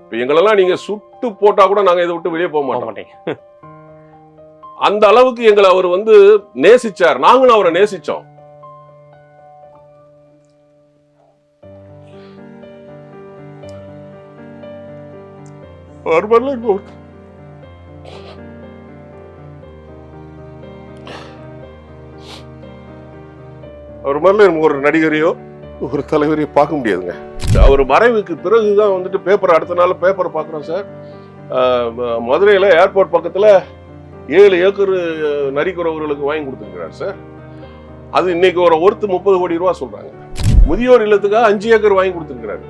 இப்ப எங்களெல்லாம் நீங்க சுட்டு போட்டா கூட நாங்க இதை விட்டு வெளியே போக மாட்டோம். அந்த அளவுக்கு எங்களை அவர் வந்து நேசிச்சார், நாங்களும் அவரை நேசிச்சோம். அவர் மாதிரில ஒரு நடிகரையோ ஒரு தலைவரையோ பார்க்க முடியாதுங்க. அவர் மறைவுக்கு பிறகுதான் வந்துட்டு பேப்பர், அடுத்த நாள் பேப்பர் பார்க்குறோம் சார். மதுரையில் ஏர்போர்ட் பக்கத்தில் 7 ஏக்கர் நரிக்குறவர்களுக்கு வாங்கி கொடுத்துருக்கிறார் சார். அது இன்னைக்கு ஒருத்து 30 கோடி ரூபா சொல்றாங்க. முதியோர் இல்லத்துக்காக 5 ஏக்கர் வாங்கி கொடுத்துருக்கிறாரு.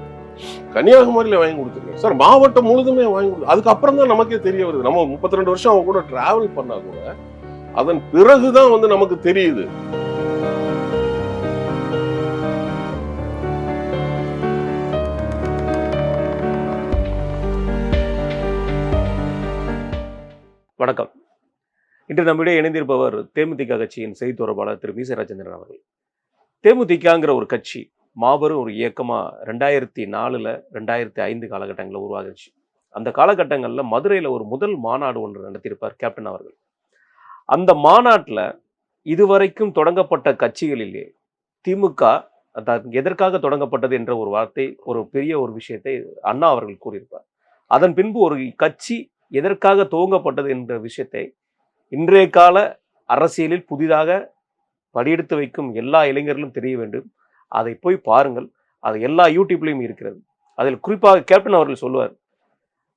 கன்னியாகுமரியில வாங்கி கொடுத்துருக்காரு சார். மாவட்டம் முழுதுமே வாங்கி கொடுத்து அதுக்கப்புறம் தான் நமக்கே தெரிய வருது. நம்ம 32 வருஷம் அவங்க கூட டிராவல் பண்ணா கூட அதன் பிறகுதான் வந்து நமக்கு தெரியுது. வணக்கம். இன்று நம்மிடையே இணைந்திருப்பவர் தேமுதிக கட்சியின் செய்தி தொடர்பாளர் திரு மீசை ராஜேந்திரன் அவர்கள். தேமுதிகங்கிற ஒரு கட்சி மாபெரும் ஒரு இயக்கமா 2004 2005 காலகட்டங்களில் உருவாகிடுச்சு. அந்த காலகட்டங்களில் மதுரையில் ஒரு முதல் மாநாடு ஒன்று நடத்தியிருப்பார் கேப்டன் அவர்கள். அந்த மாநாட்டில் இதுவரைக்கும் தொடங்கப்பட்ட கட்சிகளிலே திமுக எதற்காக தொடங்கப்பட்டது என்ற ஒரு வார்த்தை, ஒரு பெரிய ஒரு விஷயத்தை அண்ணா அவர்கள் கூறியிருப்பார். அதன் பின்பு ஒரு கட்சி எதற்காக துவங்கப்பட்டது என்ற விஷயத்தை இன்றைய கால அரசியலில் புதிதாக படியெடுத்து வைக்கும் எல்லா இளைஞர்களும் தெரிய வேண்டும். அதை போய் பாருங்கள். அது எல்லா யூடியூப்லையும் இருக்கிறது. அதில் குறிப்பாக கேப்டன் அவர்கள் சொல்லுவார்,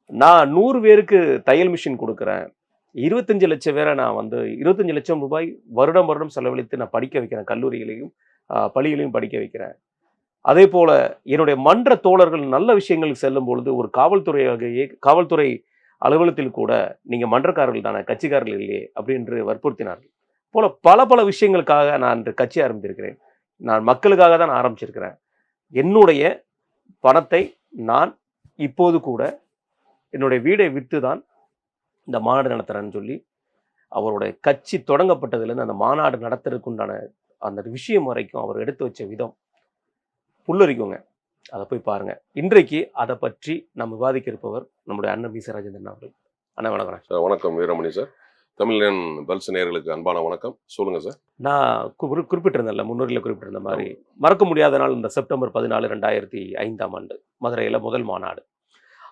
நான் 100 பேருக்கு தையல் மிஷின் கொடுக்குறேன், 25 லட்சம் பேரை நான் 25 லட்சம் ரூபாய் வருடம் செலவழித்து நான் படிக்க வைக்கிறேன், கல்லூரிகளையும் பள்ளிகளையும் படிக்க வைக்கிறேன். அதே போல என்னுடைய மன்ற தோழர்கள் நல்ல விஷயங்களுக்கு செல்லும் பொழுது ஒரு காவல்துறை அலுவலகத்தில் கூட நீங்க மன்றக்காரர்கள் தானே, கட்சிக்காரர்கள் இல்லையே அப்படின்னு வற்புறுத்தினார்கள். போல பல விஷயங்களுக்காக நான் கட்சி ஆரம்பித்திருக்கிறேன். நான் மக்களுக்காக தான் ஆரம்பிச்சிருக்கிறேன். என்னுடைய பணத்தை நான் இப்போது கூட என்னுடைய வீடை விற்று தான் இந்த மாநாடு நடத்துறேன்னு சொல்லி அவருடைய கட்சி தொடங்கப்பட்டதுலேருந்து அந்த மாநாடு நடத்துறதுக்கு உண்டான அந்த விஷயம் வரைக்கும் அவர் எடுத்து வச்ச விதம் புல்லரிக்குங்க. அதை போய் பாருங்க. இன்றைக்கு அதை பற்றி நம்ம விவாதிக்க இருப்பவர் நம்முடைய அண்ணன் மீசை ராஜேந்திரன் அவர்கள். அண்ணா வணக்கம் சார். வணக்கம் வீரமணி சார். தமிழன் பல்ஸ் நேயர்களுக்கு அன்பான வணக்கம். சொல்லுங்க சார். நான் குறிப்பிட்டிருந்தேன்ல, முன்னுரையில் குறிப்பிட்டிருந்த மாதிரி மறக்க முடியாத நாள் இந்த செப்டம்பர் 14 2005 மதுரையில் முதல் மாநாடு.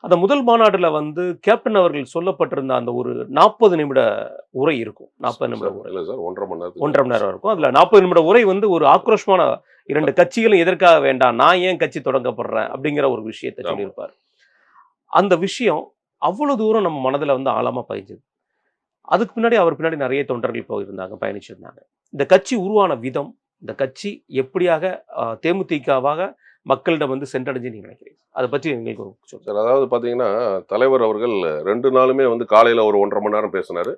அந்த முதல் மாநாடுல கேப்டன் அவர்கள் சொல்லப்பட்டிருந்த அந்த ஒரு 40 நிமிட உரை இருக்கும். 40 நிமிட உரை இல்லை சார், 1.5 மணி நேரம் இருக்கும். அதுல 40 நிமிட உரை ஒரு ஆக்ரோஷமான, 2 கட்சிகளும் எதற்காக வேண்டாம், நான் ஏன் கட்சி தொடங்கப்படுறேன் அப்படிங்கிற ஒரு விஷயத்தை சொல்லியிருப்பார். அந்த விஷயம் அவ்வளவு தூரம் நம்ம மனதில் ஆழமா பதிஞ்சது. அதுக்கு பின்னாடி அவர் பின்னாடி நிறைய தொண்டர்கள் போயிருந்தாங்க, பயணிச்சிருந்தாங்க. இந்த கட்சி உருவான விதம், இந்த கட்சி எப்படியாக தேமுதிகவாக மக்களிடம் சென்றடைஞ்சு நீங்க நினைக்கிறீங்க, அதை பற்றி எங்களுக்கு சார். அதாவது பார்த்தீங்கன்னா, தலைவர் அவர்கள் 2 நாளுமே காலையில் ஒரு 1.5 மணி நேரம் பேசினார்,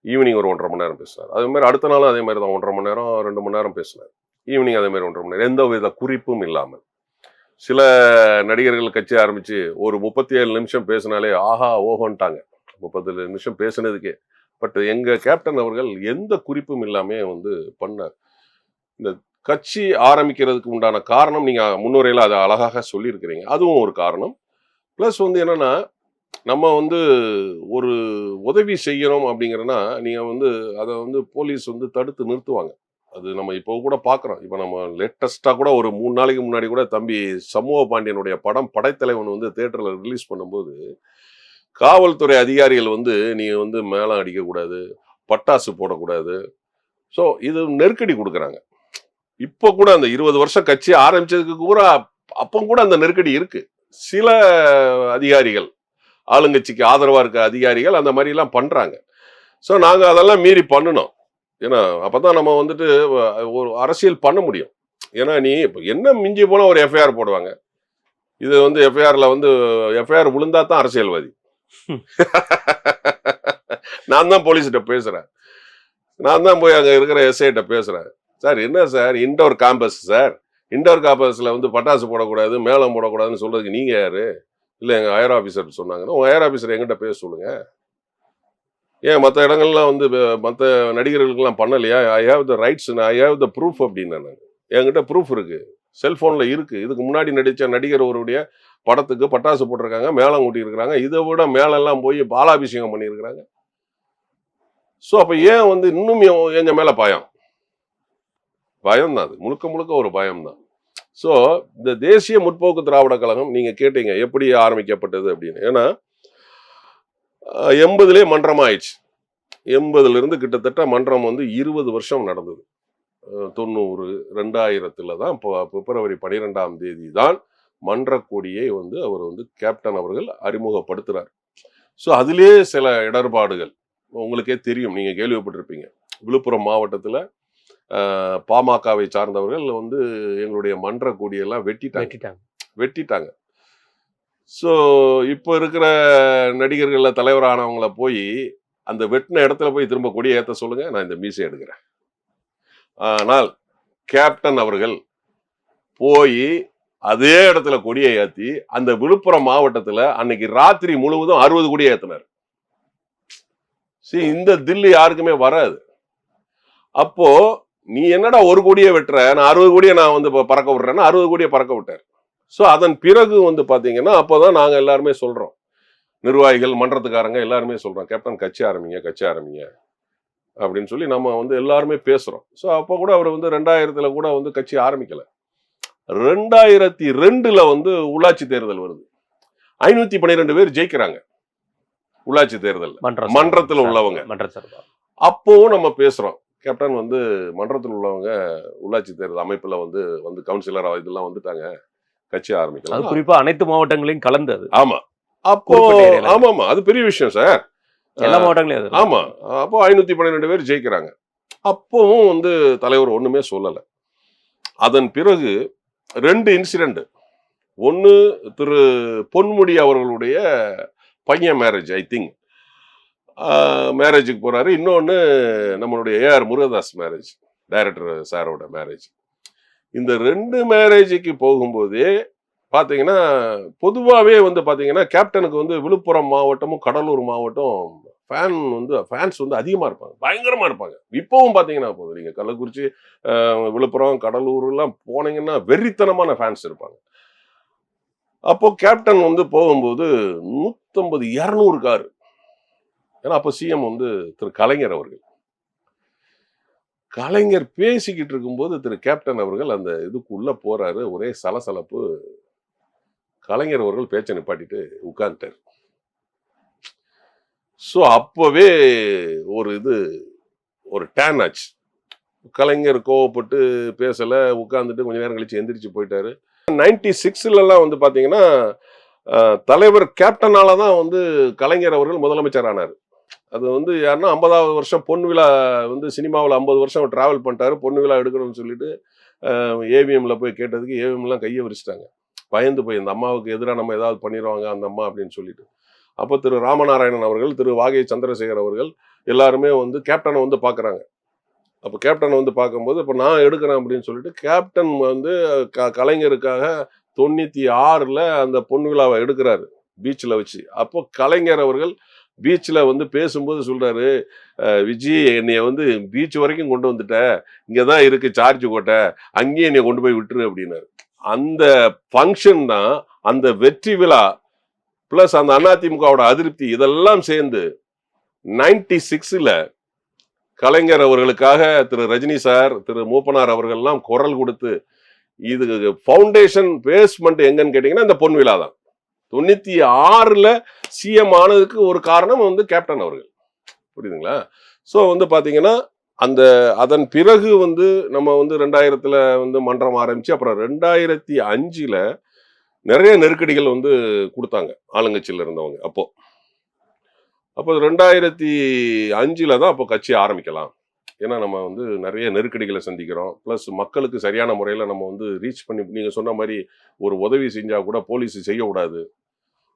ஈவினிங் ஒரு 1.5 மணி நேரம் பேசினார். அதே மாதிரி அடுத்த நாளும் அதே மாதிரி தான் 1.5 மணி நேரம் 2 மணி நேரம் பேசினார். ஈவினிங் அதே மாதிரி 1.5 மணி நேரம், எந்த வித குறிப்பும் இல்லாமல். சில நடிகர்கள் கட்சி ஆரம்பித்து ஒரு 37 நிமிஷம் பேசினாலே ஆஹா ஓஹோன்ட்டாங்க, 37 நிமிஷம் பேசுனதுக்கே. பட் எங்கள் கேப்டன் அவர்கள் எந்த குறிப்பும் இல்லாமல் பண்ணார். இந்த கட்சி ஆரம்பிக்கிறதுக்கு உண்டான காரணம் நீங்கள் முன்னுரையில் அதை அழகாக சொல்லியிருக்கிறீங்க, அதுவும் ஒரு காரணம். ப்ளஸ் என்னென்னா, நம்ம ஒரு உதவி செய்யணும் அப்படிங்கிறன்னா நீங்கள் அதை போலீஸ் தடுத்து நிறுத்துவாங்க. அது நம்ம இப்போ கூட பார்க்குறோம். இப்போ நம்ம லேட்டஸ்ட்டாக கூட ஒரு 3 நாளைக்கு முன்னாடி கூட தம்பி சமூக பாண்டியனுடைய படம் படைத்தலைவன் தேட்டரில் ரிலீஸ் பண்ணும்போது காவல்துறை அதிகாரிகள் நீங்கள் மேளம் அடிக்கக்கூடாது, பட்டாசு போடக்கூடாது, ஸோ இது நெருக்கடி கொடுக்குறாங்க. இப்போ கூட அந்த 20 வருஷம் கட்சி ஆரம்பிச்சதுக்கு கூட அப்போ கூட அந்த நெருக்கடி இருக்கு. சில அதிகாரிகள், ஆளுங்கட்சிக்கு ஆதரவாக இருக்க அதிகாரிகள் அந்த மாதிரிலாம் பண்ணுறாங்க. ஸோ நாங்கள் அதெல்லாம் மீறி பண்ணணும். ஏன்னா அப்போ தான் நம்ம ஒரு அரசியல் பண்ண முடியும். ஏன்னா நீ இப்போ என்ன மிஞ்சி போனால் ஒரு எஃப்ஐஆர் போடுவாங்க. இது எஃப்ஐஆரில் எஃப்ஐஆர் விழுந்தா தான் அரசியல்வாதி. நான் தான் போலீஸ்கிட்ட பேசுகிறேன், நான் தான் போய் அங்கே இருக்கிற எஸ்ஐட்ட பேசுகிறேன். சார் என்ன sir indoor campus sir, indoor கேம்பஸில் பட்டாசு போடக்கூடாது, மேளம் போடக்கூடாதுன்னு சொல்கிறதுக்கு நீங்கள் யார்? இல்லை எங்கள் ஹையர் ஆஃபீஸர் சொன்னாங்கன்னா உங்கள் ஹையர் ஆஃபீஸர் எங்கிட்ட பேச சொல்லுங்கள். ஏன் மற்ற இடங்கள்லாம் மற்ற நடிகர்களுக்கெல்லாம் பண்ணலையா? I have the rights, I have the proof அப்படின்னு நான் என்கிட்ட ப்ரூஃப் இருக்கு, செல்போன்ல இருக்கு. இதுக்கு முன்னாடி நடிச்ச நடிகர் ஒருடைய படத்துக்கு பட்டாசு போட்டிருக்காங்க, மேளம் கூட்டி இருக்கிறாங்க. இதை விட மேலெல்லாம் போய் பாலாபிஷேகம் பண்ணியிருக்கிறாங்க. ஸோ அப்ப ஏன் வந்து இன்னும் எங்க மேல பயம்? பயம் தான், அது முழுக்க முழுக்க ஒரு பயம் தான். ஸோ இந்த தேசிய முற்போக்கு திராவிட கழகம் நீங்க கேட்டீங்க எப்படி ஆரம்பிக்கப்பட்டது அப்படின்னு. ஏன்னா 80லே மன்றம் ஆயிடுச்சு. 80ல இருந்து கிட்டத்தட்ட மன்றம் வந்து 20 வருஷம் நடந்தது. 90 2000 தான் பிப்ரவரி 12ஆம் தேதி தான் மன்ற கொடியை வந்து அவர் வந்து கேப்டன் அவர்கள் அறிமுகப்படுத்துறார். ஸோ அதிலே சில இடர்பாடுகள் உங்களுக்கே தெரியும், நீங்க கேள்விப்பட்டிருப்பீங்க. விழுப்புரம் மாவட்டத்தில் பாமகவை சார்ந்தவர்கள் வந்து எங்களுடைய மன்ற கொடியெல்லாம் வெட்டிட்டாங்க. ஸோ இப்போ இருக்கிற நடிகர்கள தலைவரானவங்கள போய் அந்த வெட்டின இடத்துல போய் திரும்ப கொடியை ஏற்ற சொல்லுங்க, நான் இந்த மீசை எடுக்கிறேன். ஆனால் கேப்டன் அவர்கள் போய் அதே இடத்துல கொடியை ஏற்றி அந்த விழுப்புரம் மாவட்டத்தில் அன்னைக்கு ராத்திரி முழுவதும் 60 கொடியை ஏற்றினார். இந்த தில்லி யாருக்குமே வராது. அப்போ நீ என்னடா ஒரு கொடியை வெட்டுற, நான் 60 கொடியை நான் வந்து பறக்க விடுறேன்னா 60 கொடியை பறக்க விட்டார். ஸோ அதன் பிறகு வந்து பாத்தீங்கன்னா அப்போதான் நாங்க எல்லாருமே சொல்றோம், நிர்வாகிகள் மன்றத்துக்காரங்க எல்லாருமே சொல்றோம், கேப்டன் கட்சி ஆரம்பிங்க அப்படின்னு சொல்லி நம்ம வந்து எல்லாருமே பேசுறோம். ஸோ அப்போ கூட அவர் வந்து 2000 கூட வந்து கட்சி ஆரம்பிக்கல. 2002 வந்து உள்ளாட்சி தேர்தல் வருது. 512 பேர் ஜெயிக்கிறாங்க உள்ளாட்சி தேர்தல் மன்றத்தில் உள்ளவங்க. அப்பவும் நம்ம பேசுறோம், கேப்டன் வந்து மன்றத்தில் உள்ளவங்க உள்ளாட்சி தேர்தல் அமைப்புல வந்து கவுன்சிலர் இதெல்லாம் வந்துட்டாங்க, கட்சி ஆரம்பிக்கலாம். குறிப்பா அனைத்து மாவட்டங்களையும் கலந்தது. ஆமா, அப்போ ஆமா அது பெரிய விஷயம் சார், எல்லா மாவட்டங்களையும். ஆமா, அப்போ 512 பேர் ஜெயிக்கிறாங்க. அப்பவும் வந்து தலைவர் ஒண்ணுமே சொல்லல. அதன் பிறகு 2 இன்சிடென்ட். ஒன்னு திரு பொன்முடி அவர்களுடைய பையன் மேரேஜ், ஐ திங்க் மேரேஜுக்கு போறாரு. இன்னொன்னு நம்மளுடைய ஏஆர் முருகதாஸ் மேரேஜ், டைரக்டர் சாரோட மேரேஜ். இந்த 2 மேரேஜுக்கு போகும்போதே பாத்தீங்கன்னா பொதுவாகவே வந்து பாத்தீங்கன்னா கேப்டனுக்கு வந்து விழுப்புரம் மாவட்டமும் கடலூர் மாவட்டம் ஃபேன்ஸ் வந்து அதிகமா இருப்பாங்க, பயங்கரமா இருப்பாங்க. இப்பவும் பாத்தீங்கன்னா போதும், நீங்க கள்ளக்குறிச்சி, விழுப்புரம், கடலூர் எல்லாம் போனீங்கன்னா வெறித்தனமான ஃபேன்ஸ் இருப்பாங்க. அப்போ கேப்டன் வந்து போகும்போது 150 200 கார். ஏன்னா அப்போ சிஎம் வந்து திரு கலைஞர் அவர்கள். கலைஞர் பேசிக்கிட்டு இருக்கும்போது திரு கேப்டன் அவர்கள் அந்த இதுக்குள்ள போறாரு. ஒரே சலசலப்பு. கலைஞர் அவர்கள் பேச்சை நிப்பாட்டிட்டு உட்கார்ந்துட்டார். ஸோ அப்பவே ஒரு டேன் ஆச்சு. கலைஞர் கோவப்பட்டு பேசல, உட்கார்ந்துட்டு கொஞ்ச நேரம் கழிச்சு எந்திரிச்சு போயிட்டாரு. 96 வந்து பாத்தீங்கன்னா தலைவர் கேப்டனால தான் வந்து கலைஞர் அவர்கள் முதலமைச்சர் ஆனார். அது வந்து யாருன்னா 50வது வருஷம் பொன் விழா வந்து சினிமாவில் 50 வருஷம் டிராவல் பண்ணிட்டாரு, பொன் விழா எடுக்கணும்னு சொல்லிட்டு ஏவிஎம்ல போய் கேட்டதுக்கு ஏவிஎம்லாம் கையை விரிச்சிட்டாங்க. பயந்து போய் இந்த அம்மாவுக்கு எதிராக நம்ம ஏதாவது பண்ணிடுவாங்க அந்த அம்மா அப்படின்னு சொல்லிட்டு. அப்போ திரு ராமநாராயணன் அவர்கள், திரு வாகை சந்திரசேகர் அவர்கள் எல்லாருமே வந்து கேப்டனை வந்து பார்க்குறாங்க. அப்போ கேப்டனை வந்து பார்க்கும்போது இப்போ நான் எடுக்கிறேன் அப்படின்னு சொல்லிட்டு கேப்டன் வந்து கலைஞருக்காக 96ல் அந்த பொன் விழாவை எடுக்கிறாரு பீச்சில் வச்சு. அப்போ கலைஞர் அவர்கள் பீச்சில் வந்து பேசும்போது சொல்றாரு, விஜி என்னைய வந்து பீச் வரைக்கும் கொண்டு வந்துட்ட, இங்கே தான் இருக்கு சார்ஜ் கோட்டை, அங்கேயே என்னை கொண்டு போய் விட்டுரு அப்படின்னாரு. அந்த ஃபங்க்ஷன் தான் அந்த வெற்றி விழா பிளஸ் அந்த அதிமுகவோட அதிருப்தி இதெல்லாம் சேர்ந்து 96ல் கலைஞர் அவர்களுக்காக திரு ரஜினி சார், திரு மூப்பனார் அவர்கள்லாம் குரல் கொடுத்து இது ஃபவுண்டேஷன் பேஸ்மெண்ட் எங்கன்னு கேட்டீங்கன்னா இந்த பொன் விழா தான். 96ல் சிஎம் ஆனதுக்கு ஒரு காரணம் வந்து கேப்டன் அவர்கள். புரியுதுங்களா? ஸோ வந்து பாத்தீங்கன்னா அதன் பிறகு வந்து நம்ம வந்து 2000ல் வந்து மன்றம் ஆரம்பிச்சு அப்புறம் 2005ல் நிறைய நெருக்கடிகள் வந்து கொடுத்தாங்க ஆளுங்கட்சியில் இருந்தவங்க. அப்போ 2005ல் தான் அப்போ கட்சி ஆரம்பிக்கலாம். ஏன்னா நம்ம வந்து நிறைய நெருக்கடிகளை சந்திக்கிறோம், ப்ளஸ் மக்களுக்கு சரியான முறையில் நம்ம வந்து ரீச் பண்ணி, நீங்கள் சொன்ன மாதிரி ஒரு உதவி செஞ்சால் கூட போலீஸ் செய்யக்கூடாது.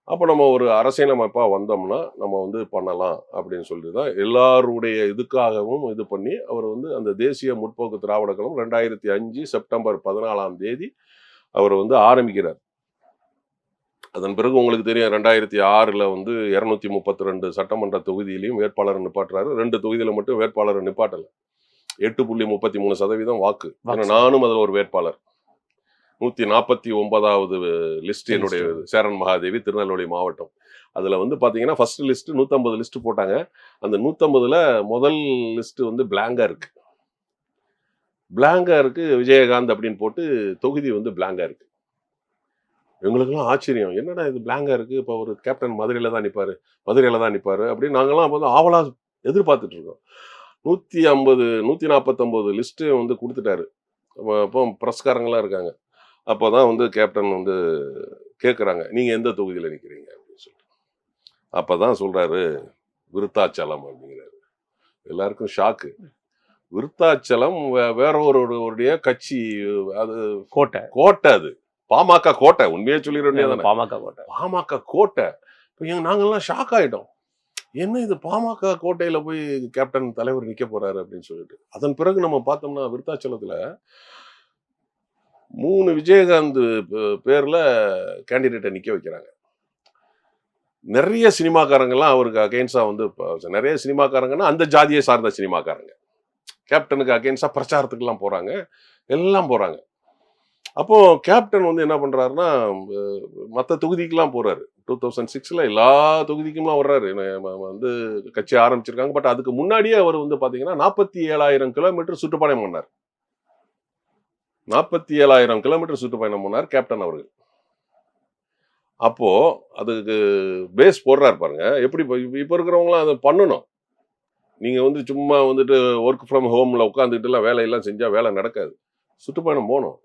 அப்போ நம்ம ஒரு அரசியலமைப்பாக வந்தோம்னா நம்ம வந்து பண்ணலாம் அப்படின்னு சொல்லி தான் எல்லாருடைய இதுக்காகவும் இது பண்ணி அவர் வந்து அந்த தேசிய முற்போக்கு திராவிட கழகம் 2005 செப்டம்பர் 14ஆம் தேதி அவர் வந்து ஆரம்பிக்கிறார். அதன் பிறகு உங்களுக்கு தெரியும் 2006ல் வந்து 232 சட்டமன்ற தொகுதியிலையும் வேட்பாளர் நிப்பாட்டுறாரு. 2 தொகுதியில மட்டும் வேட்பாளர் நிப்பாட்டலை. 8.33% வாக்கு. வாக்கு ஏன்னா நானும் அதுல ஒரு வேட்பாளர். 149வது லிஸ்ட் என்னுடைய சேரன் மகாதேவி, திருநெல்வேலி மாவட்டம். அதுல வந்து பாத்தீங்கன்னா ஃபர்ஸ்ட் லிஸ்ட் 150 லிஸ்ட் போட்டாங்க. அந்த 150ல முதல் லிஸ்ட் வந்து பிளாங்கா இருக்கு. பிளாங்கா இருக்கு, விஜயகாந்த் அப்படின்னு போட்டு தொகுதி வந்து பிளாங்கா இருக்கு. எங்களுக்கெல்லாம் ஆச்சரியம். என்னடா இது பிளாங்கா இருக்கு, இப்போ ஒரு கேப்டன் மதுரையில தான் நிப்பாரு அப்படின்னு நாங்கெல்லாம் வந்து ஆவலா எதிர்பார்த்துட்டு இருக்கோம். 149 லிஸ்ட் வந்து கொடுத்துட்டாரு. அப்போ பிரஸ்காரங்களாம் இருக்காங்க. அப்போதான் வந்து கேப்டன் வந்து கேட்குறாங்க, நீங்க எந்த தொகுதியில நிக்கிறீங்க அப்படின்னு சொல்லிட்டு. அப்பதான் சொல்றாரு, விருத்தாச்சலம் அப்படிங்கிறாரு. எல்லாருக்கும் ஷாக்கு. விருத்தாச்சலம் வேற ஒருடைய கட்சி, அது கோட்டை, அது பாமக கோட்டை. உண்மையே சொல்லிட வேண்டியதானே, பாமக கோட்டை. இப்போ நாங்கெல்லாம் ஷாக் ஆயிட்டோம். என்ன இது பாமக கோட்டையில போய் கேப்டன் தலைவர் நிக்க போறாரு அப்படின்னு சொல்லிட்டு. அதன் பிறகு நம்ம பார்த்தோம்னா விருத்தாச்சலத்துல 3 விஜயகாந்த் பேர்ல கேண்டிடேட்டை நிக்க வைக்கிறாங்க. நிறைய சினிமாக்காரங்கெல்லாம் அவருக்கு அகெயின்ஸ்டா வந்து நிறைய சினிமாக்காரங்கன்னா அந்த ஜாதியை சார்ந்த சினிமாக்காரங்க கேப்டனுக்கு அகெயின்ஸ்டா பிரச்சாரத்துக்குலாம் போறாங்க, எல்லாம் போறாங்க. அப்போ கேப்டன் வந்து என்ன பண்றாருன்னா மற்ற தொகுதிக்கெல்லாம் போறாரு. 2006ல எல்லா தொகுதிக்கும்லாம் வர்றாரு. வந்து கட்சி ஆரம்பிச்சிருக்காங்க. பட் அதுக்கு முன்னாடியே அவர் வந்து பாத்தீங்கன்னா 47,000 கிலோமீட்டர் சுற்றுப்பயணம் பண்ணார். 47,000 கிலோமீட்டர் சுற்றுப்பயணம் பண்ணார் கேப்டன் அவர்கள். அப்போ அதுக்கு பேஸ் போடுறாரு பாருங்க. எப்படி இப்ப இருக்கிறவங்களாம் அதை பண்ணணும். நீங்க வந்து சும்மா வந்துட்டு ஒர்க் ஃப்ரம் ஹோம்ல உட்காந்துட்டு எல்லாம் வேலையெல்லாம் செஞ்சா வேலை நடக்காது. சுற்றுப்பயணம் போகணும்.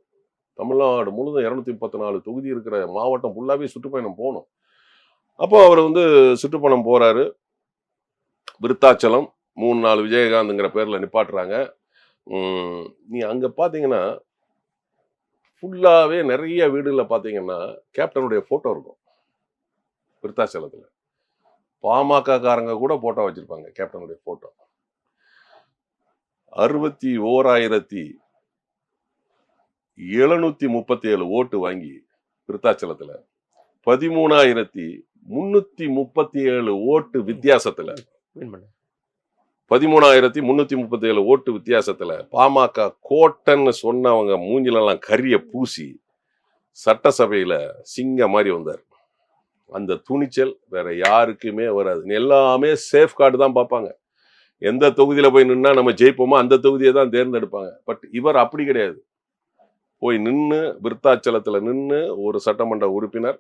தமிழ்நாடு முழுதும் 234 தொகுதி இருக்கிற மாவட்டம் ஃபுல்லாவே சுற்றுப்பயணம் போகணும். அப்போ அவர் வந்து சுற்றுப்பயணம் போறாரு. விருத்தாச்சலம் 3-4 விஜயகாந்த்ங்கிற பேர்ல நிப்பாட்டுறாங்க. நீ அங்க பாத்தீங்கன்னா ஃபுல்லாவே நிறைய வீடுல பாத்தீங்கன்னா கேப்டனுடைய போட்டோ இருக்கும். விருத்தாச்சலத்துல பாமக காரங்க கூட போட்டோ வச்சிருப்பாங்க கேப்டனுடைய போட்டோ. 61,737 ஓட்டு வாங்கி விருத்தாச்சலத்துல 13,337 ஓட்டு வித்தியாசத்துல 13,337 ஓட்டு வித்தியாசத்துல பாமக கோட்டன்னு சொன்னவங்க மூஞ்சிலெல்லாம் கரிய பூசி சட்டசபையில சிங்க மாதிரி வந்தார். அந்த துணிச்சல் வேற யாருக்குமே வராது. எல்லாமே சேஃப் கார்டு தான் பார்ப்பாங்க. எந்த தொகுதியில போய் நின்னா நம்ம ஜெயிப்போமோ அந்த தொகுதியை தான் தேர்ந்தெடுப்பாங்க. பட் இவர் அப்படி கிடையாது. போய் நின்று விருத்தாச்சலத்துல நின்று ஒரு சட்டமன்ற உறுப்பினர்.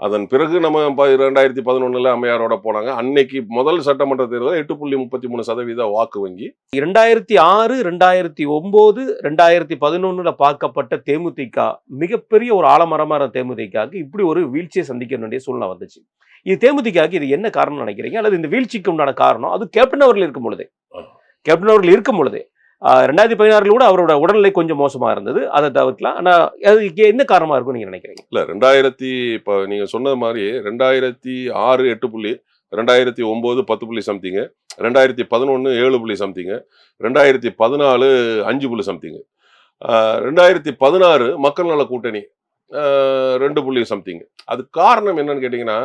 அதன் பிறகு நம்ம 2011 அம்மையாரோட போனாங்க. அன்னைக்கு முதல் சட்டமன்ற தேர்தல் 8.33% வாக்கு வங்கி. 2006, 2009, 2011 பார்க்கப்பட்ட தேமுதிக மிகப்பெரிய ஒரு ஆலமரமா இருந்த தேமுதிகக்கு இப்படி ஒரு வீழ்ச்சியை சந்திக்க வேண்டிய சூழ்நிலை வந்துச்சு. இது தேமுதிகக்கு இது என்ன காரணம் நினைக்கிறீங்க? அல்லது இந்த வீழ்ச்சிக்கு உண்டான காரணம் அது கேப்டன் அவர்கள் இருக்கும் பொழுதே 2016 கூட அவரோட உடல்நிலை கொஞ்சம் மோசமா இருந்தது. அதை தவிர்க்கலாம். ஆனா அதுக்கு என்ன காரணமா இருக்கும் நீங்க நினைக்கிறீங்க? இல்ல இப்ப நீங்க சொன்னது மாதிரி 2006 8 புள்ளி, 2009 10 புள்ளி சம்திங், 2011 7 புள்ளி சம்திங், 2014 5 புள்ளி சம்திங், 2016 மக்கள் நல கூட்டணி 2 புள்ளி சம்திங். அது காரணம் என்னன்னு கேட்டீங்கன்னா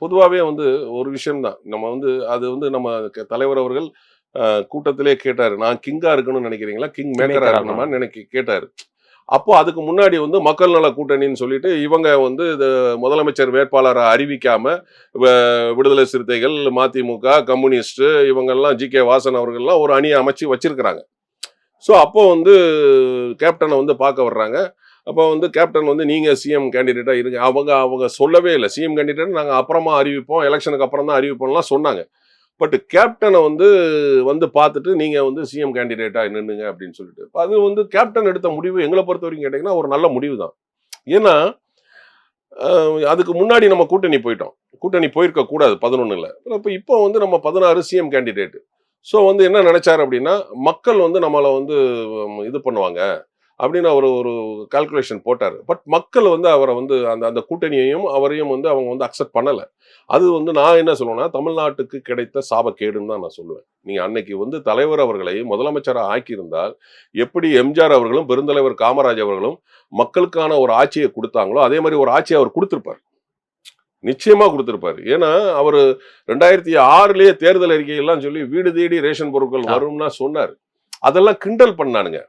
பொதுவாகவே வந்து ஒரு விஷயம்தான். நம்ம வந்து அது வந்து நம்ம தலைவர் அவர்கள் கூட்டத்திலே கேட்டாரு, நான் கிங்கா இருக்கணும்னு நினைக்கிறீங்களா, கிங் மேக்கரா இருக்கணுமான்னு கேட்டாரு. அப்போ அதுக்கு முன்னாடி வந்து மக்கள் நல கூட்டணின்னு சொல்லிட்டு இவங்க வந்து முதலமைச்சர் வேட்பாளரை அறிவிக்காம விடுதலை சிறுத்தைகள், மதிமுக, கம்யூனிஸ்ட் இவங்கெல்லாம் ஜி.கே. வாசன் அவர்கள்லாம் ஒரு அணியை அமைச்சு வச்சிருக்கிறாங்க. ஸோ அப்போ வந்து கேப்டனை வந்து பார்க்க வர்றாங்க. அப்போ வந்து கேப்டன் வந்து நீங்க சிஎம் கேண்டிடேட்டா இருங்க. அவங்க சொல்லவே இல்லை சிஎம் கேண்டிடேட் நாங்கள் அப்புறமா அறிவிப்போம், எலெக்ஷனுக்கு அப்புறம் தான் அறிவிப்போம்லாம் சொன்னாங்க. பட் கேப்டனை வந்து பார்த்துட்டு நீங்க வந்து சிஎம் கேண்டிடேட்டா நின்னுங்க அப்படின்னு சொல்லிட்டு அது வந்து கேப்டன் எடுத்த முடிவு எங்களை பொறுத்த வரைக்கும் கேட்டீங்கன்னா ஒரு நல்ல முடிவு தான். ஏன்னா அதுக்கு முன்னாடி நம்ம கூட்டணி போயிருக்க கூடாது 11ல. இப்போ வந்து நம்ம 16 சிஎம் கேண்டிடேட். ஸோ வந்து என்ன நினைச்சாரு அப்படின்னா மக்கள் வந்து நம்மளை வந்து இது பண்ணுவாங்க அப்படின்னு அவர் ஒரு கால்குலேஷன் போட்டார். பட் மக்கள் வந்து அவரை வந்து அந்த கூட்டணியையும் அவரையும் வந்து அவங்க வந்து அக்செப்ட் பண்ணலை. அது வந்து நான் என்ன சொல்லுவேன்னா தமிழ்நாட்டுக்கு கிடைத்த சாபக்கேடுன்னு தான் நான் சொல்லுவேன். நீங்க அன்னைக்கு வந்து தலைவர் அவர்களை முதலமைச்சராக ஆக்கியிருந்தால் எப்படி எம்ஜிஆர் அவர்களும் பெருந்தலைவர் காமராஜ் அவர்களும் மக்களுக்கான ஒரு ஆட்சியை கொடுத்தாங்களோ அதே மாதிரி ஒரு ஆட்சியை அவர் கொடுத்திருப்பார். நிச்சயமா கொடுத்திருப்பாரு. ஏன்னா அவரு 2006லயே தேர்தல் அறிக்கையெல்லாம் சொல்லி வீடு தேடி ரேஷன் பொருட்கள் வரும்னா சொன்னாரு. அதெல்லாம் கிண்டல் பண்ணானுங்க.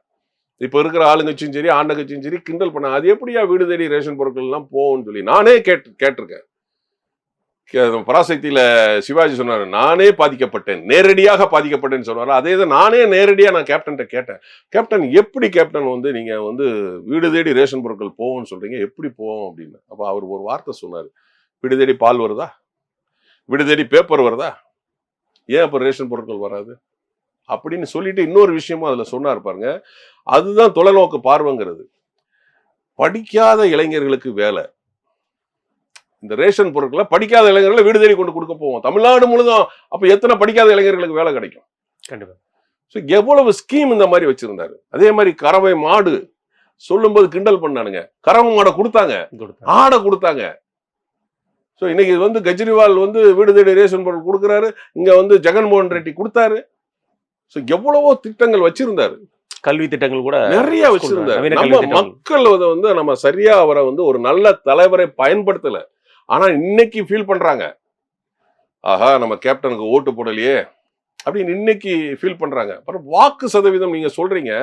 இப்ப இருக்கிற ஆளுங்கட்சியும் சரி, ஆண்ட கட்சியும் சரி கிண்டல் பண்ண. அது எப்படியா வீடு தேடி ரேஷன் பொருட்கள் எல்லாம் போகும்னு சொல்லி நானே கேட்டிருக்கேன். பராசக்தியில சிவாஜி சொன்னாரு, நானே பாதிக்கப்பட்டேன், நேரடியாக பாதிக்கப்பட்டேன்னு சொன்னாரு. அதே தான் நானே நேரடியா நான் கேப்டன் கேட்டேன். கேப்டன் எப்படி கேப்டன் வந்து நீங்க வந்து வீடு தேடி ரேஷன் பொருட்கள் போகும்னு சொல்றீங்க, எப்படி போவோம் அப்படின்னு. அப்ப அவர் ஒரு வார்த்தை சொன்னாரு, வீடு தேடி பால் வருதா, வீடு தேடி பேப்பர் வருதா, ஏன் அப்ப ரேஷன் பொருட்கள் வராது அப்படின்னு சொல்லிட்டு இன்னொரு விஷயமும் அதுல சொன்னார் பாருங்க. அதுதான் தொலைநோக்கு பார்வைங்கிறது. படிக்காத இளைஞர்களுக்கு வேலை, இந்த ரேஷன் பொருட்களை படிக்காத இளைஞர்களை வீடு தேடி கொண்டு கொடுக்க போவோம் தமிழ்நாடு முழுதும். அப்ப எத்தனை படிக்காத இளைஞர்களுக்கு வேலை கிடைக்கும்? கண்டிப்பா. எவ்வளவு ஸ்கீம் இந்த மாதிரி வச்சிருந்தாரு. அதே மாதிரி கறவை மாடு சொல்லும்போது கிண்டல் பண்ணானுங்க. கறவை மாடை கொடுத்தாங்க, ஆடை கொடுத்தாங்க. இன்னைக்கு வந்து கெஜ்ரிவால் வந்து வீடு தேடி ரேஷன் பொருள் கொடுக்குறாரு, இங்க வந்து ஜெகன்மோகன் ரெட்டி கொடுத்தாரு. எவ்வளவோ திட்டங்கள் வச்சிருந்தாரு. கல்வி திட்டங்கள் கூட நிறைய வச்சிருந்தாரு. நம்ம மக்கள் வந்து நம்ம சரியா அவரை வந்து ஒரு நல்ல தலைவரை பயன்படுத்தல. ஆனா இன்னைக்கு ஃபீல் பண்றாங்க, ஆஹா நம்ம கேப்டனுக்கு ஓட்டு போடலையே அப்படின்னு இன்னைக்கு ஃபீல் பண்றாங்க. அப்புறம் வாக்கு சதவீதம் நீங்க சொல்றீங்க,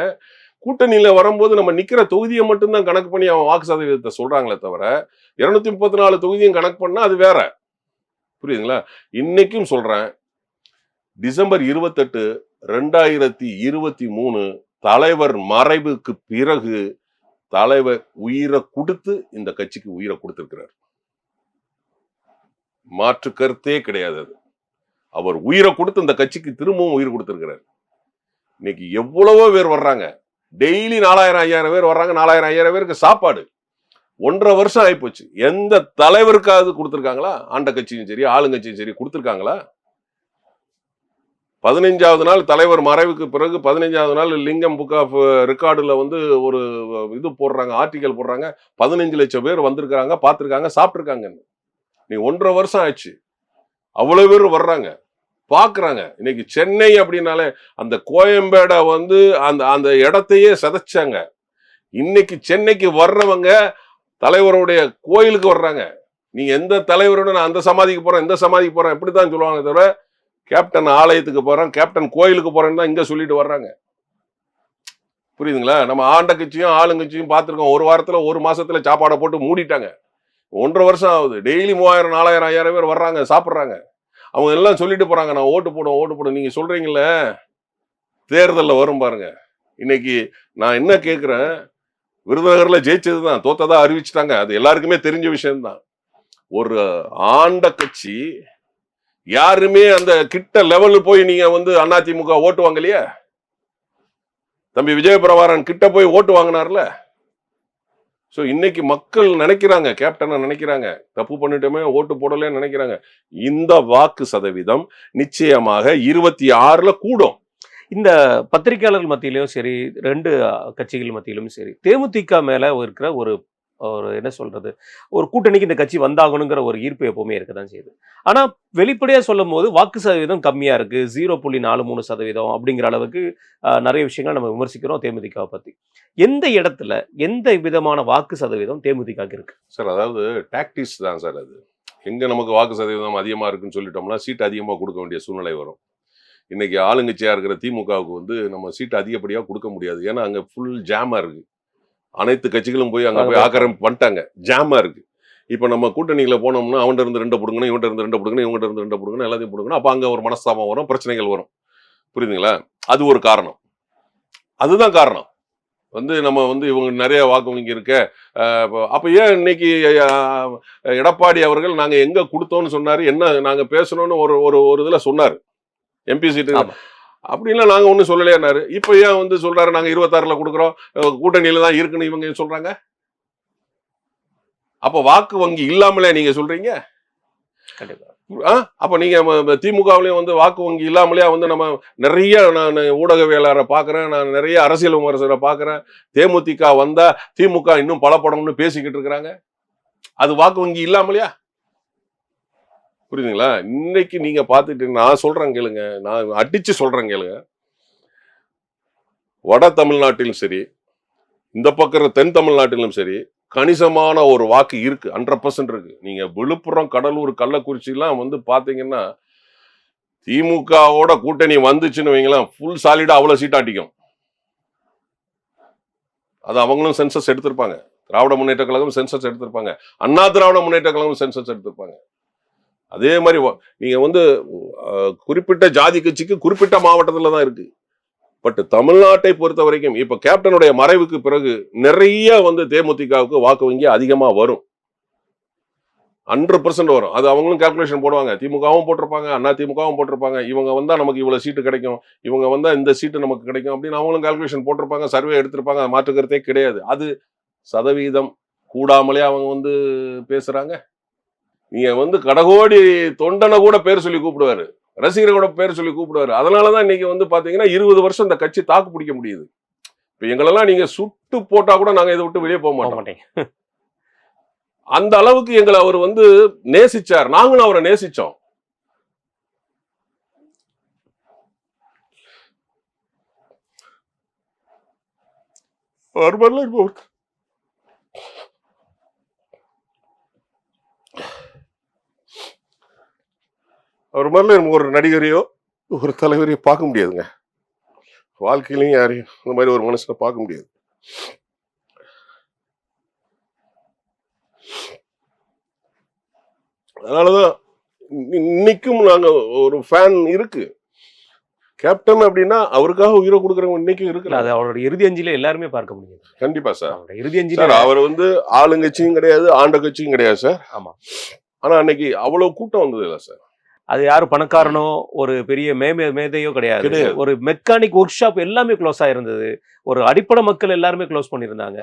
கூட்டணியில வரும்போது நம்ம நிக்கிற தொகுதியை மட்டும்தான் கணக்கு பண்ணி அவன் வாக்கு சதவீதத்தை சொல்றாங்களே தவிர 234 தொகுதியும் கணக்கு பண்ணா அது வேற. புரியுதுங்களா? இன்னைக்கும் சொல்றேன், டிசம்பர் 28, 2023 தலைவர் மறைவுக்கு பிறகு தலைவர் உயிரை கொடுத்து இந்த கட்சிக்கு உயிரை கொடுத்திருக்கிறார். மாற்று கருத்தே கிடையாது. அது அவர் உயிரை கொடுத்து இந்த கட்சிக்கு திரும்பவும் உயிர் கொடுத்திருக்கிறார். இன்னைக்கு எவ்வளவோ பேர் வர்றாங்க, டெய்லி 4000 5000 பேர் வர்றாங்க. 4000 5000 பேருக்கு சாப்பாடு 1.5 வருஷம் ஆயிப்போச்சு. எந்த தலைவருக்காவது கொடுத்திருக்காங்களா? ஆண்ட கட்சியும் சரி ஆளுங்கட்சியும் சரி கொடுத்திருக்காங்களா? 15வது நாள் தலைவர் மறைவுக்கு பிறகு 15வது நாள் லிங்கம் புக் ஆஃப் ரெக்கார்டுல வந்து ஒரு இது போடுறாங்க, ஆர்டிகல் போடுறாங்க. 15 லட்சம் பேர் வந்திருக்காங்க, பார்த்திருக்காங்க, சாப்பிட்டுருக்காங்க. நீ 1.5 வருஷம் ஆயிடுச்சு. அவ்வளவு பேர் வர்றாங்க, பாக்குறாங்க. இன்னைக்கு சென்னை அப்படின்னாலே அந்த கோயம்பேடை வந்து அந்த அந்த இடத்தையே சதைச்சாங்க. இன்னைக்கு சென்னைக்கு வர்றவங்க தலைவருடைய கோயிலுக்கு வர்றாங்க. நீ எந்த தலைவரோட நான் அந்த சமாதிக்கு போறேன் இந்த சமாதிக்கு போறேன் இப்படித்தான் சொல்லுவாங்க தவிர கேப்டன் ஆலயத்துக்கு போறேன் கேப்டன் கோயிலுக்கு போறேன்னு தான் இங்க சொல்லிட்டு வர்றாங்க. புரியுதுங்களா? நம்ம ஆண்ட கட்சியும் ஆளுங்கட்சியும் பார்த்திருக்கோம். ஒரு வாரத்துல ஒரு மாசத்துல சாப்பாடை போட்டு மூடிட்டாங்க. 1.5 வருஷம் ஆகுது. டெய்லி 3000 4000 5000 பேர் வர்றாங்க, சாப்பிட்றாங்க. அவங்க எல்லாம் சொல்லிட்டு போறாங்க, நான் ஓட்டு போடும். நீங்க சொல்றீங்கல்ல, தேர்தலில் வரும் பாருங்க. இன்னைக்கு நான் என்ன கேட்கிறேன், விருதுநகர்ல ஜெயிச்சதுதான், தோத்ததா அறிவிச்சுட்டாங்க. அது எல்லாருக்குமே தெரிஞ்ச விஷயம்தான். ஒரு ஆண்ட கட்சி யாருமே அந்த கிட்ட லெவல் போய் நீங்க வந்து அதிமுக ஓட்டு வாங்கலையே. தம்பி விஜயபிரபாரன் கிட்ட போய் ஓட்டு வாங்கினார்ல. இன்னைக்கு மக்கள் நினைக்கிறாங்க, கேப்டனை நினைக்கிறாங்க, தப்பு பண்ணிட்டோமே ஓட்டு போடலன்னு நினைக்கிறாங்க. இந்த வாக்கு சதவீதம் நிச்சயமாக 26ல கூடும். இந்த பத்திரிகையாளர்கள் மத்தியிலும் சரி, 2 கட்சிகள் மத்தியிலும் சரி, தேமுதிக மேல இருக்கிற ஒரு என்ன சொல்றது, ஒரு கூட்டணிக்கு இந்த கட்சி வந்தாகணுங்கிற ஒரு ஈர்ப்பு எப்பவுமே இருக்கதான் செய்யுது. ஆனா வெளிப்படையா சொல்லும் போது வாக்கு சதவீதம் கம்மியா இருக்கு, 0.43% அப்படிங்கிற அளவுக்கு நிறைய விஷயங்கள் நம்ம விமர்சிக்கிறோம் தேமுதிகவை பத்தி. எந்த இடத்துல எந்த விதமான வாக்கு சதவீதம் தேமுதிக இருக்கு சார்? அதாவது டாக்டிக்ஸ் தான் சார். அது எங்க நமக்கு வாக்கு சதவீதம் அதிகமா இருக்குன்னு சொல்லிட்டோம்னா சீட் அதிகமா கொடுக்க வேண்டிய சூழ்நிலை வரும். இன்னைக்கு ஆளுங்கட்சியா இருக்கிற திமுகவுக்கு வந்து நம்ம சீட் அதிகப்படியா கொடுக்க முடியாது. ஏன்னா அங்க ஃபுல் ஜாமா இருக்கு. அனைத்து கட்சிகளும் போய் அங்க போய் ஆக்கிரமிப்பு பண்ணிட்டாங்க, ஜாமா இருக்கு. இப்ப நம்ம கூட்டணியில போனோம்னா அவன்கிட்ட இருந்து 2 பிடுங்கணும், இவன்கிட்ட இருந்து 2 பிடுங்கணும், இவங்ககிட்ட இருந்து 2 பிடுங்கணும், எல்லாத்தையும் பிடுங்கணும். அப்ப அங்க ஒரு மனஸ்தாபம் வரும், பிரச்சனைகள் வரும். புரியுதுங்களா? அது ஒரு காரணம். அதுதான் காரணம். வந்து நம்ம வந்து இவங்க நிறைய வாக்கு வங்கி இருக்க. அப்ப ஏன் இன்னைக்கு எடப்பாடி அவர்கள் நாங்க எங்க கொடுத்தோம்னு சொன்னாரு, என்ன நாங்க பேசணும்னு ஒரு இதுல சொன்னாரு, எம்பி சீட்டு அப்படின்லாம் நாங்க ஒண்ணும் சொல்லலையாரு. இப்ப ஏன் வந்து சொல்றாரு நாங்க 26ல கொடுக்குறோம், கூட்டணியில தான் இருக்குன்னு இவங்க சொல்றாங்க. அப்ப வாக்கு வங்கி இல்லாமலே நீங்க சொல்றீங்க. அப்ப நீங்க திமுகவிலையும் வந்து வாக்கு வங்கி இல்லாமலே வந்து நம்ம நிறைய, நான் ஊடகவியலாளரை பாக்குறேன், நான் நிறைய அரசியல் விமர்சகரை பாக்குறேன், தேமுதிக வந்தா திமுக இன்னும் பலப்படம்னு பேசிக்கிட்டு இருக்கிறாங்க. அது வாக்கு வங்கி இல்லாமலையா? புரியுதுங்களா? இன்னைக்கு நீங்க பாத்துட்டு, நான் சொல்றேன் கேளுங்க, நான் அடிச்சு சொல்றேன் கேளுங்க. வட தமிழ்நாட்டிலும் சரி, இந்த பக்கம் தென் தமிழ்நாட்டிலும் சரி, கணிசமான ஒரு வாக்கு இருக்கு, 100% இருக்கு. நீங்க விழுப்புரம், கடலூர், கள்ளக்குறிச்சி எல்லாம் வந்து பாத்தீங்கன்னா திமுகவோட கூட்டணி வந்துச்சுன்னு வைங்களேன், ஃபுல் சாலிடா அவ்வளவு சீட் அடிக்கும். அது அவங்களும் சென்சஸ் எடுத்திருப்பாங்க. திராவிட முன்னேற்ற கழகம் சென்சஸ் எடுத்திருப்பாங்க. அண்ணா திராவிட முன்னேற்ற கழகம் சென்சஸ் எடுத்திருப்பாங்க. அதே மாதிரி நீங்க வந்து குறிப்பிட்ட ஜாதி கட்சிக்கு குறிப்பிட்ட மாவட்டத்துல தான் இருக்கு. பட் தமிழ்நாட்டை பொறுத்த வரைக்கும் இப்ப கேப்டனுடைய மறைவுக்கு பிறகு நிறைய வந்து தேமுதிகவுக்கு வாக்கு வங்கி அதிகமா வரும். 100% வரும். அது அவங்களும் கால்குலேஷன் போடுவாங்க. திமுகவும் போட்டிருப்பாங்க, அண்ணா திமுகவும் போட்டிருப்பாங்க. இவங்க வந்தா நமக்கு இவ்வளவு சீட்டு கிடைக்கும், இவங்க வந்தா இந்த சீட்டு நமக்கு கிடைக்கும் அப்படின்னு அவங்களும் கால்குலேஷன் போட்டிருப்பாங்க, சர்வே எடுத்திருப்பாங்க. மாற்று கருத்தே கிடையாது. அது சதவீதம் கூடாமலே அவங்க வந்து பேசுறாங்க. நீங்க வந்து கடகோடி தொண்டனை கூட பேர் சொல்லி கூப்பிடுவாரு, ரசிகரை கூட பேர் சொல்லி கூப்பிடுவாரு. அதனாலதான் இன்னைக்கு வந்து பாத்தீங்கன்னா 20 வருஷம் இந்த கட்சி தாக்கு பிடிக்க முடியுது. இப்ப எங்களெல்லாம் நீங்க சுட்டு போட்டா கூட நாங்க இதை விட்டு வெளியே போக மாட்டோம். அந்த அளவுக்கு எங்களை அவர் வந்து நேசிச்சார், நாங்களும் அவரை நேசிச்சோம். அவர் மாதிரில ஒரு நடிகரையோ ஒரு தலைவரையோ பார்க்க முடியாதுங்க. வாழ்க்கையிலையும் யாரையும் இந்த மாதிரி ஒரு மனுஷனை பார்க்க முடியாது. அதனாலதான் இன்னைக்கும் நாங்க ஒரு ஃபேன் இருக்கு. கேப்டன் அப்படின்னா அவருக்காக உயிரை கொடுக்கறவங்க இன்னைக்கும் இருக்கு. அது அவரோட இறுதி அஞ்சலியில எல்லாருமே பார்க்க முடியும். கண்டிப்பா சார். இறுதி அஞ்சலி அவர் வந்து ஆளுங்கட்சியும் கிடையாது, ஆண்ட கட்சியும் கிடையாது சார். ஆமா. ஆனா அன்னைக்கு அவ்வளவு கூட்டம் வந்தது இல்ல சார். அது யாரும் பணக்காரனோ ஒரு பெரிய மேதையோ கிடையாது. ஒரு மெக்கானிக் ஒர்க் ஷாப் எல்லாமே க்ளோஸ் ஆயிருந்தது. ஒரு அடிப்படை மக்கள் எல்லாருமே க்ளோஸ் பண்ணிருந்தாங்க.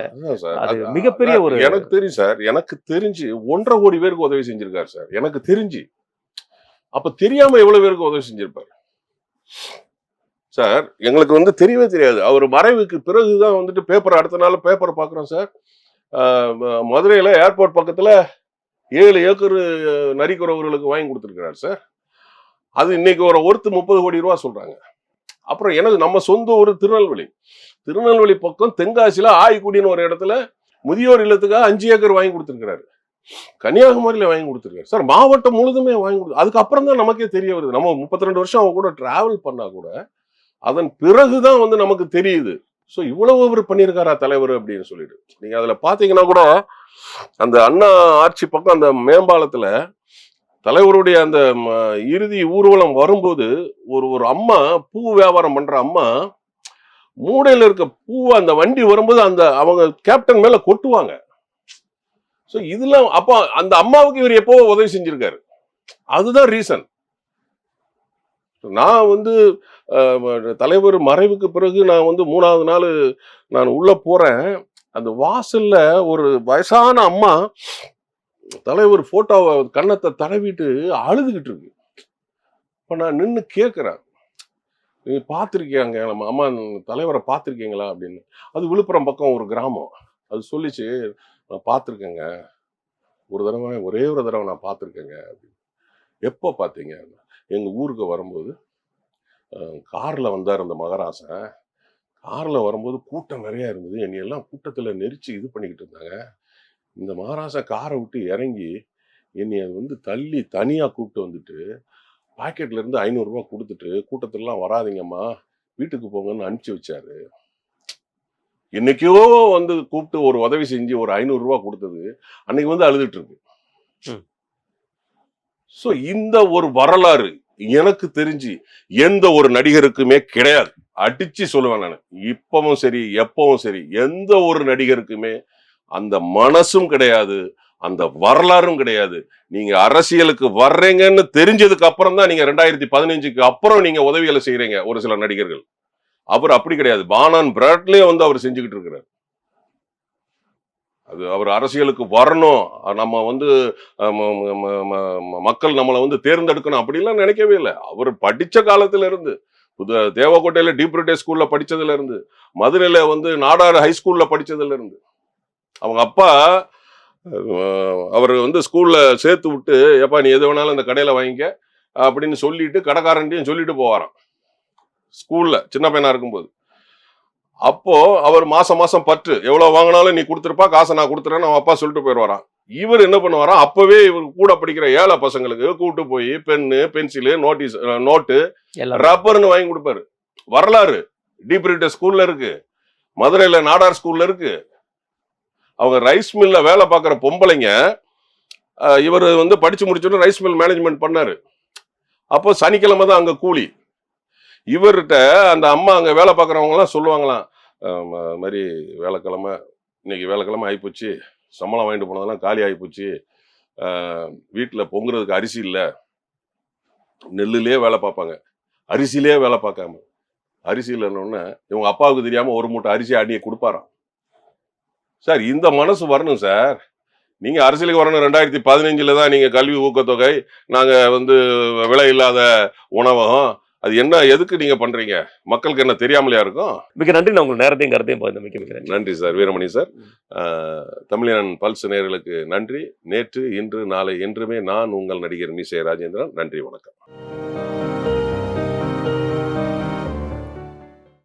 அது மிகப்பெரிய ஒரு எனக்கு தெரியும் சார். எனக்கு தெரிஞ்சு 1.5 கோடி பேருக்கு உதவி செஞ்சிருக்காரு சார். எனக்கு தெரிஞ்சு. அப்ப தெரியாம எவ்வளவு பேருக்கு உதவி செஞ்சிருப்பாரு சார். எங்களுக்கு வந்து தெரியவே தெரியாது. அவர் மறைவுக்கு பிறகுதான் வந்துட்டு பேப்பர், அடுத்த நாள் பேப்பர் பாக்குறோம் சார். மதுரையில ஏர்போர்ட் பக்கத்துல 7 ஏக்கர் நரிக்குறவர்களுக்கு வாங்கி கொடுத்திருக்கிறார் சார். அது இன்னைக்கு ஒரு 30 கோடி ரூபாய் சொல்றாங்க. அப்புறம் எனக்கு நம்ம சொந்த ஊர் திருநெல்வேலி பக்கம் தென்காசியில ஆய்க்குடின்னு ஒரு இடத்துல முதியோர் இல்லத்துக்காக 5 ஏக்கர் வாங்கி கொடுத்திருக்கிறாரு. கன்னியாகுமரியில வாங்கி கொடுத்திருக்காரு சார். மாவட்டம் முழுதுமே வாங்கி கொடுத்து அதுக்கப்புறம் தான் நமக்கே தெரிய வருது. நம்ம 32 வருஷம் அவங்க கூட டிராவல் பண்ணா கூட அதன் பிறகுதான் வந்து நமக்கு தெரியுது. சோ இவ்வளவு அவர் பண்ணியிருக்காரா தலைவர் அப்படின்னு சொல்லிட்டு. நீங்க அதுல பாத்தீங்கன்னா கூட அந்த அண்ணா ஆட்சி பக்கம் அந்த மேம்பாலத்துல தலைவருடைய அந்த இறுதி ஊர்வலம் வரும்போது ஒரு அம்மா, பூ வியாபாரம் பண்ற அம்மா, மூடையில இருக்க பூவை அந்த வண்டி வரும்போது அந்த அவங்க கேப்டன் மேல கொட்டுவாங்க. சோ இதுல அப்ப அந்த அம்மாவுக்கு இவர் எப்போ உதவி செஞ்சிருக்காரு. அதுதான் ரீசன். நான் வந்து தலைவர் மறைவுக்கு பிறகு நான் வந்து 3வது நாள் நான் உள்ள போறேன். அந்த வாசல்ல ஒரு வயசான அம்மா தலைவர் போட்டோவை கன்னத்தை தடவிட்டு அழுதுகிட்டு இருக்கு. இப்ப நான் நின்று கேட்கிறேன், நீ பார்த்திருக்கியாங்க நம்ம அம்மா தலைவரை பார்த்திருக்கீங்களா அப்படின்னு. அது விழுப்புரம் பக்கம் ஒரு கிராமம். அது சொல்லிச்சு, நான் பார்த்திருக்கேங்க, ஒரே ஒரு தடவை நான் பார்த்திருக்கேங்க அப்படின்னு. எப்போ பார்த்தீங்க? எங்க ஊருக்கு வரும்போது கார்ல வந்தார் அந்த மகராசன். கார்ல வரும்போது கூட்டம் நிறைய இருந்தது. என்னையெல்லாம் கூட்டத்துல நெரிச்சு இது பண்ணிக்கிட்டு இருந்தாங்க. இந்த மகாராசன் காரை விட்டு இறங்கி என்னைய வந்து தள்ளி தனியா கூப்பிட்டு வந்துட்டு பாக்கெட்ல இருந்து 500 ரூபாய் கொடுத்துட்டு, கூட்டத்திலாம் வராதிங்கம்மா வீட்டுக்கு போங்கன்னு அனுப்பிச்சு வச்சாரு. என்னைக்கோ வந்து கூப்பிட்டு ஒரு உதவி செஞ்சு ஒரு 500 ரூபாய் கொடுத்தது அன்னைக்கு வந்து அழுதுட்டு இருக்கு. சோ இந்த ஒரு வரலாறு எனக்கு தெரிஞ்சு எந்த ஒரு நடிகருக்குமே கிடையாது. அடிச்சு சொல்லுவேன் நான். இப்பவும் சரி எப்பவும் சரி எந்த ஒரு நடிகருக்குமே அந்த மனசும் கிடையாது, அந்த வரலாறும் கிடையாது. நீங்க அரசியலுக்கு வர்றீங்கன்னு தெரிஞ்சதுக்கு அப்புறம் தான் நீங்க 2015க்கு அப்புறம் நீங்க உதவிகளை செய்யறீங்க ஒரு சில நடிகர்கள். அவர் அப்படி கிடையாது. பானான் பிராட்லே வந்து அவர் செஞ்சுக்கிட்டு இருக்கிறார். அது அவர் அரசியலுக்கு வரணும், நம்ம வந்து மக்கள் நம்மளை வந்து தேர்ந்தெடுக்கணும் அப்படிலாம் நினைக்கவே இல்லை. அவர் படிச்ச காலத்துல இருந்து தேவக்கோட்டையில டீப்ரிட்டே ஸ்கூல்ல படிச்சதுல இருந்து, மதுரையில வந்து நாடார் ஹை ஸ்கூல்ல படிச்சதுல இருந்து, அவங்க அப்பா அவர் வந்து ஸ்கூல்ல சேர்த்து விட்டு, எப்பா நீ எது வேணாலும் இந்த கடையில வாங்கிக்க அப்படின்னு சொல்லிட்டு கடைக்காரன்ட்டையும் சொல்லிட்டு போவாராம். ஸ்கூல்ல சின்ன பையனா இருக்கும்போது அப்போ அவர் மாசம் மாசம் பற்று எவ்வளவு வாங்கினாலும் நீ கொடுத்துருப்பா, காசை நான் கொடுத்துறேன்னு அவன் அப்பா சொல்லிட்டு போயிடுவாராம். இவர் என்ன பண்ணுவாராம், அப்பவே இவர் கூட படிக்கிற ஏழை பசங்களுக்கு கூட்டு போய் பென்னு, பென்சிலு, நோட்டு, எல்லாம் ரப்பர்னு வாங்கி கொடுப்பாரு. வரலாறு டீப்ரிட்ட ஸ்கூல்ல இருக்கு, மதுரையில நாடார் ஸ்கூல்ல இருக்கு. அவங்க ரைஸ் மில்ல வேலை பார்க்குற பொம்பளைங்க, இவர் வந்து படிச்சு முடிச்சோன்னு ரைஸ் மில் மேனேஜ்மெண்ட் பண்ணாரு. அப்போ சனிக்கிழமை தான் அங்க கூலி. இவர்கிட்ட அந்த அம்மா அங்க வேலை பார்க்குறவங்க எல்லாம் சொல்லுவாங்களாம், அது மாதிரி வேலைக்கிழமை, இன்னைக்கு வேலைக்கிழமை ஆயிப்போச்சு, சம்பளம் வாங்கிட்டு போனதெல்லாம் காலி ஆகிப்போச்சு, வீட்டில் பொங்குறதுக்கு அரிசி இல்லை, நெல்லுலேயே வேலை பார்ப்பாங்க, அரிசியிலே வேலை பார்க்காம, அரிசி இல்லைன்னொன்னே இவங்க அப்பாவுக்கு தெரியாம ஒரு மூட்டை அரிசி அடியை கொடுப்பாராம். சார் இந்த மனசு வரணும் சார். நீங்க அரசியலுக்கு வரணும் 2015 தான் நீங்க கல்வி ஊக்கத்தொகை, நாங்க வந்து விலை இல்லாத உணவகம், அது என்ன எதுக்கு நீங்க பண்றீங்க? மக்களுக்கு என்ன தெரியாமலையா இருக்கும்? மிக நன்றி. நான் உங்கள் நேரத்தையும் கருத்தையும் பகிர்ந்து மிக்க மிக நன்றி. நன்றி sir, Veeramani sir. Tamilian pulse நேயர்களுக்கு நன்றி. நேற்று, இன்று, நாளை, என்றுமே நான் உங்கள் நடிகர் மீசை ராஜேந்திரன். நன்றி, வணக்கம்.